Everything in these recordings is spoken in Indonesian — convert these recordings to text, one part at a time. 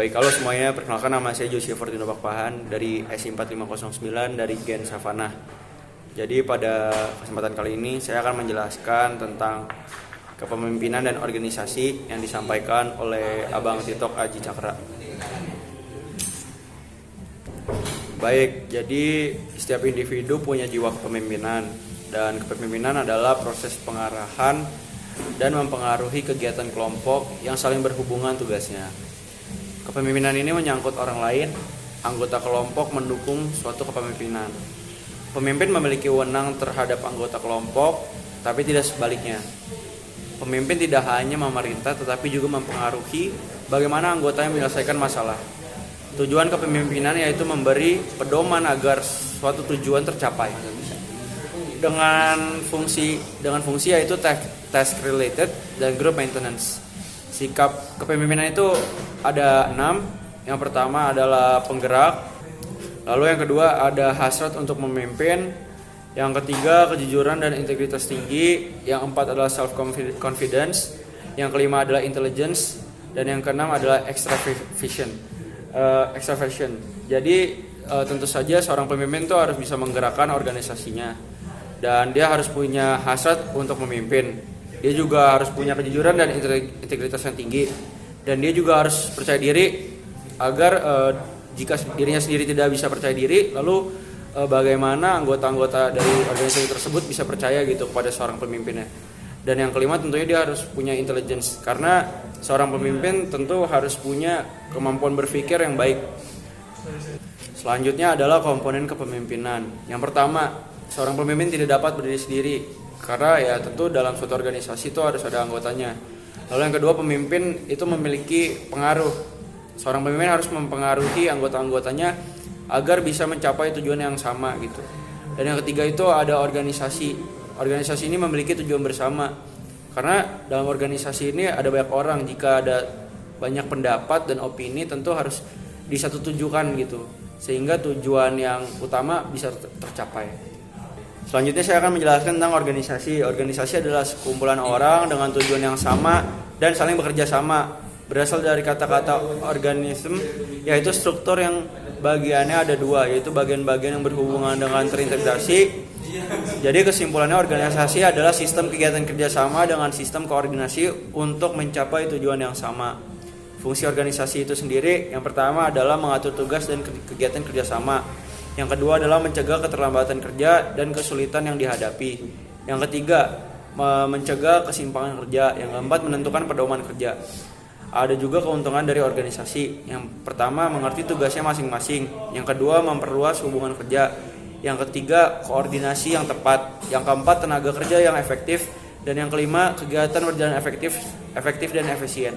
Baik, halo semuanya, perkenalkan nama saya Josia Fortino Bakpahan dari SI 4509 dari Gen Savannah. Jadi pada kesempatan kali ini saya akan menjelaskan tentang kepemimpinan dan organisasi yang disampaikan oleh Abang Titok Aji Cakra. Baik, jadi setiap individu punya jiwa kepemimpinan, dan kepemimpinan adalah proses pengarahan dan mempengaruhi kegiatan kelompok yang saling berhubungan tugasnya. Kepemimpinan ini menyangkut orang lain, anggota kelompok mendukung suatu kepemimpinan. Pemimpin memiliki wewenang terhadap anggota kelompok, tapi tidak sebaliknya. Pemimpin tidak hanya memerintah, tetapi juga mempengaruhi bagaimana anggotanya menyelesaikan masalah. Tujuan kepemimpinan yaitu memberi pedoman agar suatu tujuan tercapai. Dengan fungsi yaitu task related dan group maintenance. Sikap kepemimpinan itu ada 6. Yang pertama adalah penggerak. Lalu yang kedua ada hasrat untuk memimpin. Yang ketiga kejujuran dan integritas tinggi. Yang keempat adalah self confidence. Yang kelima adalah intelligence. Dan yang keenam adalah extraversion. Jadi tentu saja seorang pemimpin itu harus bisa menggerakkan organisasinya. Dan dia harus punya hasrat untuk memimpin. Dia juga harus punya kejujuran dan integritas yang tinggi. Dan dia juga harus percaya diri agar jika dirinya sendiri tidak bisa percaya diri, lalu bagaimana anggota-anggota dari organisasi tersebut bisa percaya gitu kepada seorang pemimpinnya. Dan yang kelima tentunya dia harus punya intelligence, karena seorang pemimpin tentu harus punya kemampuan berpikir yang baik. Selanjutnya adalah komponen kepemimpinan. Yang pertama, seorang pemimpin tidak dapat berdiri sendiri, karena ya tentu dalam suatu organisasi itu harus ada anggotanya. Lalu yang kedua, pemimpin itu memiliki pengaruh. Seorang pemimpin harus mempengaruhi anggota-anggotanya agar bisa mencapai tujuan yang sama gitu. Dan yang ketiga itu ada organisasi. Organisasi ini memiliki tujuan bersama. Karena dalam organisasi ini ada banyak orang, jika ada banyak pendapat dan opini tentu harus disatutujukan gitu, sehingga tujuan yang utama bisa tercapai. Selanjutnya saya akan menjelaskan tentang organisasi. Organisasi adalah sekumpulan orang dengan tujuan yang sama dan saling bekerja sama. Berasal dari kata-kata organisme, yaitu struktur yang bagiannya ada dua, yaitu bagian-bagian yang berhubungan dengan terintegrasi. Jadi kesimpulannya, organisasi adalah sistem kegiatan kerjasama dengan sistem koordinasi untuk mencapai tujuan yang sama. Fungsi organisasi itu sendiri, yang pertama adalah mengatur tugas dan kegiatan kerjasama. Yang kedua adalah mencegah keterlambatan kerja dan kesulitan yang dihadapi. Yang ketiga, mencegah kesimpangan kerja. Yang keempat, menentukan pedoman kerja. Ada juga keuntungan dari organisasi. Yang pertama, mengerti tugasnya masing-masing. Yang kedua, memperluas hubungan kerja. Yang ketiga, koordinasi yang tepat. Yang keempat, tenaga kerja yang efektif. Dan yang kelima, kegiatan berjalan efektif dan efisien.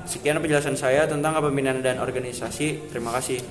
Sekian penjelasan saya tentang kepemimpinan dan organisasi. Terima kasih.